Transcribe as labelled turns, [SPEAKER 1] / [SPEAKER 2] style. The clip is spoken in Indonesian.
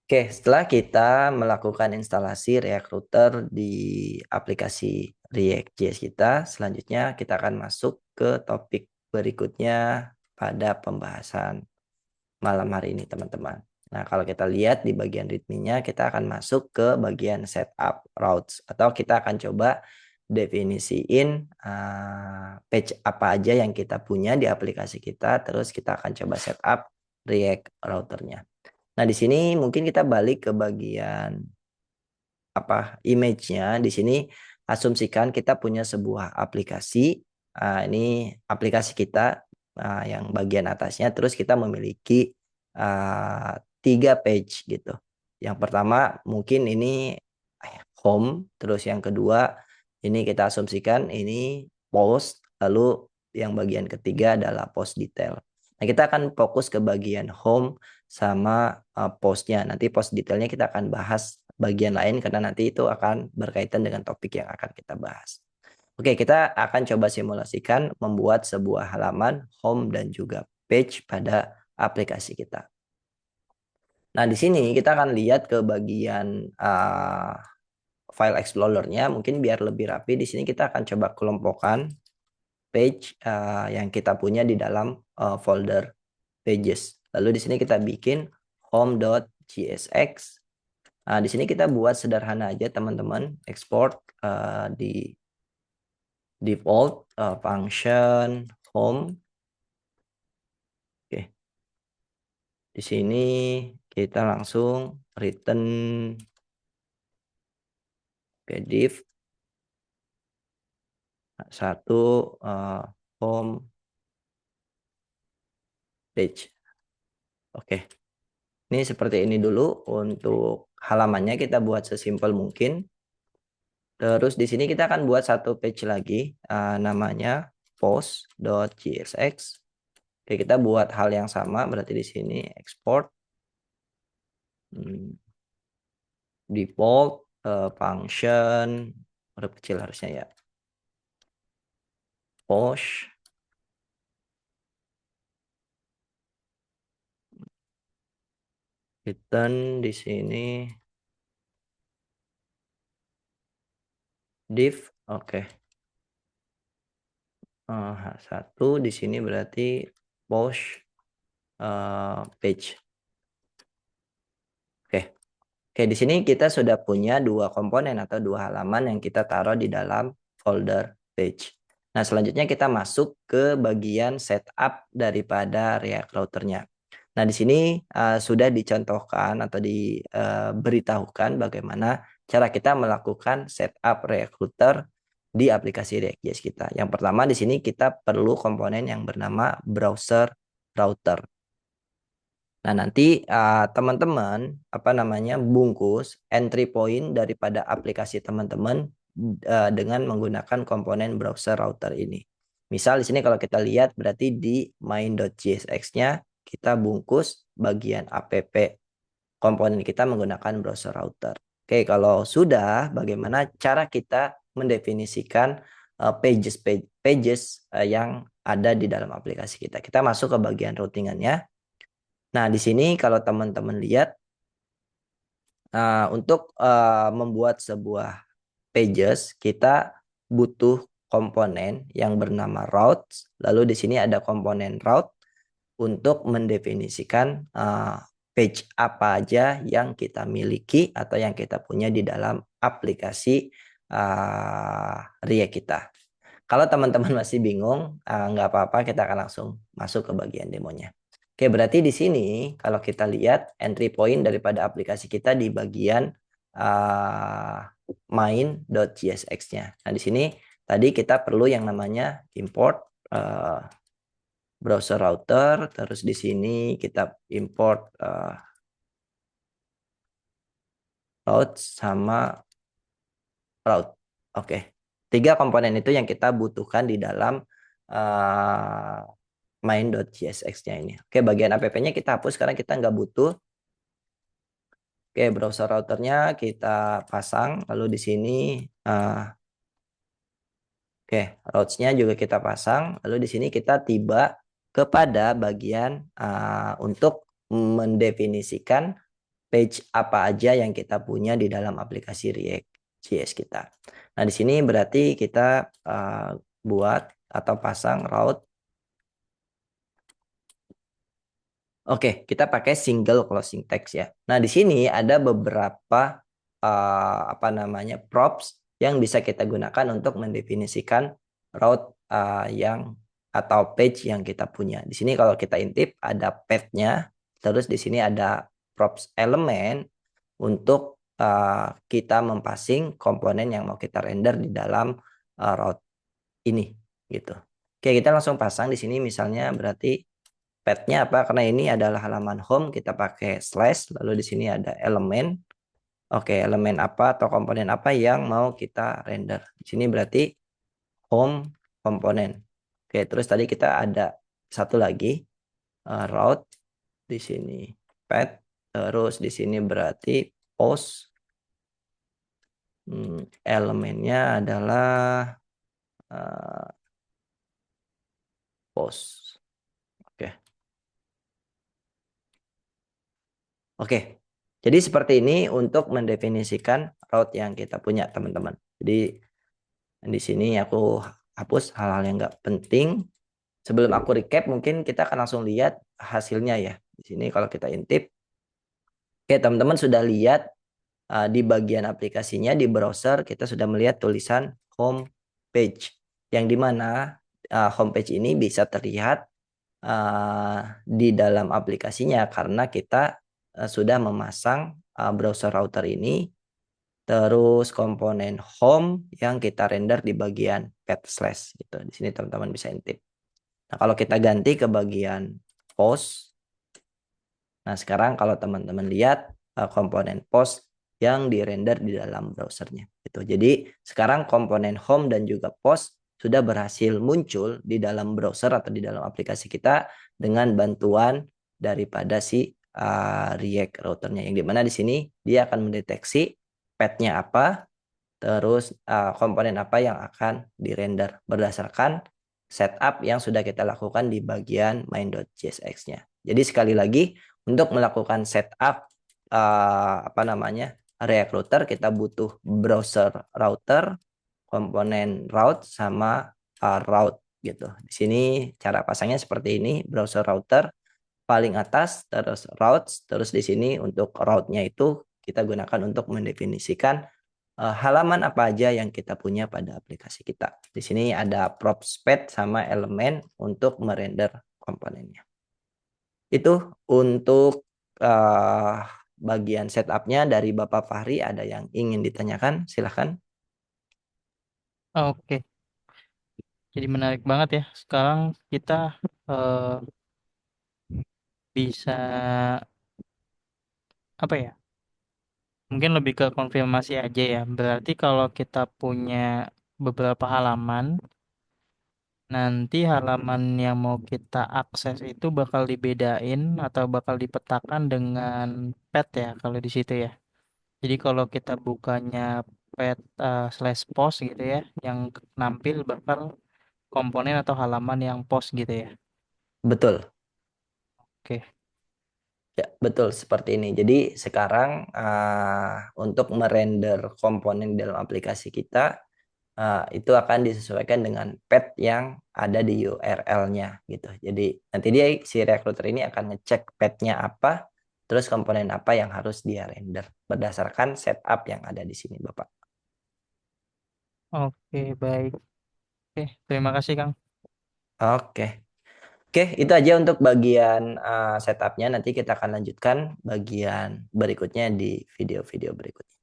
[SPEAKER 1] Oke, setelah kita melakukan instalasi React Router di aplikasi React.js kita, selanjutnya kita akan masuk ke topik berikutnya pada pembahasan malam hari ini, teman-teman. Nah, kalau kita lihat di bagian readme-nya, kita akan masuk ke bagian setup routes, atau kita akan coba definisiin page apa aja yang kita punya di aplikasi kita, terus kita akan coba setup React routernya. Nah, di sini mungkin kita balik ke bagian image-nya. Di sini asumsikan kita punya sebuah aplikasi. Ini aplikasi kita yang bagian atasnya. Terus kita memiliki 3 page gitu. Yang pertama mungkin ini home. Terus yang kedua ini kita asumsikan ini post. Lalu yang bagian ketiga adalah post detail. Nah, kita akan fokus ke bagian home sama postnya. Nanti post detailnya kita akan bahas bagian lain karena nanti itu akan berkaitan dengan topik yang akan kita bahas. Oke, kita akan coba simulasikan membuat sebuah halaman home dan juga page pada aplikasi kita. Nah, di sini kita akan lihat ke bagian file explorer-nya. Mungkin biar lebih rapi, di sini kita akan coba kelompokkan page yang kita punya di dalam folder pages. Lalu di sini kita bikin home.csx. Nah, di sini kita buat sederhana aja, teman-teman. Export di default function home. Oke. Di sini kita langsung return ke div satu home page. Oke. Ini seperti ini dulu untuk halamannya, kita buat sesimpel mungkin. Terus di sini kita akan buat satu page lagi, namanya post.csx. Oke, kita buat hal yang sama, berarti di sini export default function huruf kecil harusnya ya, post return di sini div. Oke. Satu di sini berarti post page. Oke. Oke, di sini kita sudah punya dua komponen atau dua halaman yang kita taruh di dalam folder page. Nah, selanjutnya kita masuk ke bagian setup daripada React routernya. Nah, di sini sudah dicontohkan atau diberitahukan bagaimana cara kita melakukan setup React router di aplikasi React.js kita. Yang pertama di sini kita perlu komponen yang bernama browser router. Nah, nanti teman-teman bungkus entry point daripada aplikasi teman-teman dengan menggunakan komponen browser router ini. Misal di sini kalau kita lihat berarti di main.jsx-nya kita bungkus bagian app komponen kita menggunakan browser router. Oke, kalau sudah, bagaimana cara kita mendefinisikan pages yang ada di dalam aplikasi kita? Kita masuk ke bagian routingannya. Nah, di sini kalau teman-teman lihat untuk membuat sebuah pages kita butuh komponen yang bernama routes. Lalu di sini ada komponen route untuk mendefinisikan page apa aja yang kita miliki atau yang kita punya di dalam aplikasi React kita. Kalau teman-teman masih bingung, nggak apa-apa, kita akan langsung masuk ke bagian demonya. Oke, berarti di sini kalau kita lihat entry point daripada aplikasi kita di bagian main.csx-nya. Nah, di sini tadi kita perlu yang namanya import browser router, terus di sini kita import route sama route. Oke. 3 komponen itu yang kita butuhkan di dalam main.csx-nya ini. Oke, bagian app-nya kita hapus karena kita nggak butuh. Oke, browser routernya kita pasang. Lalu di sini oke, routes-nya juga kita pasang. Lalu di sini kita tiba kepada bagian untuk mendefinisikan page apa aja yang kita punya di dalam aplikasi React.js kita. Nah, di sini berarti kita buat atau pasang route. Oke, kita pakai single closing text ya. Nah, di sini ada beberapa apa namanya props yang bisa kita gunakan untuk mendefinisikan route yang atau page yang kita punya. Di sini kalau kita intip ada path-nya, terus di sini ada props elemen untuk kita mempassing komponen yang mau kita render di dalam route ini gitu. Oke, kita langsung pasang di sini misalnya berarti path-nya apa? Karena ini adalah halaman home, kita pakai slash, lalu di sini ada elemen. Oke, elemen apa atau komponen apa yang mau kita render. Di sini berarti home komponen. Oke, terus tadi kita ada satu lagi route di sini path, terus di sini berarti post. Elemennya adalah post. Oke. Oke, jadi seperti ini untuk mendefinisikan route yang kita punya, teman-teman. Jadi di sini aku hapus hal-hal yang nggak penting. Sebelum aku recap, mungkin kita akan langsung lihat hasilnya ya. Di sini kalau kita intip, oke teman-teman sudah lihat di bagian aplikasinya di browser kita sudah melihat tulisan home page, yang dimana home page ini bisa terlihat di dalam aplikasinya karena kita sudah memasang browser router ini, terus komponen home yang kita render di bagian path slash gitu. Di sini teman-teman bisa intip. Nah, kalau kita ganti ke bagian post, nah sekarang kalau teman-teman lihat komponen post yang di-render di dalam browsernya gitu. Jadi sekarang komponen home dan juga post sudah berhasil muncul di dalam browser atau di dalam aplikasi kita dengan bantuan daripada si React routernya, yang dimana di sini dia akan mendeteksi path-nya apa, terus komponen apa yang akan di-render berdasarkan setup yang sudah kita lakukan di bagian main.jsx-nya. Jadi sekali lagi untuk melakukan setup apa namanya React router kita butuh browser router, komponen route sama route gitu. Di sini cara pasangnya seperti ini, browser router paling atas, terus routes, terus di sini untuk route-nya itu kita gunakan untuk mendefinisikan halaman apa aja yang kita punya pada aplikasi kita. Di sini ada props path sama elemen untuk merender komponennya. Itu untuk bagian setupnya dari Bapak Fahri. Ada yang ingin ditanyakan? Silahkan.
[SPEAKER 2] Oke, jadi menarik banget ya. Sekarang kita eh, bisa apa ya? Mungkin lebih ke konfirmasi aja ya. Berarti kalau kita punya beberapa halaman, nanti halaman yang mau kita akses itu bakal dibedain atau bakal dipetakan dengan path ya kalau di situ ya. Jadi kalau kita bukanya path slash post gitu ya, yang nampil bakal komponen atau halaman yang post gitu ya.
[SPEAKER 1] Betul.
[SPEAKER 2] Oke.
[SPEAKER 1] Ya, betul seperti ini. Jadi sekarang untuk merender komponen dalam aplikasi kita itu akan disesuaikan dengan path yang ada di URL-nya gitu. Jadi nanti dia si recruiter ini akan ngecek path-nya apa, terus komponen apa yang harus dia render berdasarkan setup yang ada di sini, Bapak.
[SPEAKER 2] Oke, baik. Oke, terima kasih, Kang.
[SPEAKER 1] Oke. Oke, itu aja untuk bagian setupnya. Nanti kita akan lanjutkan bagian berikutnya di video-video berikutnya.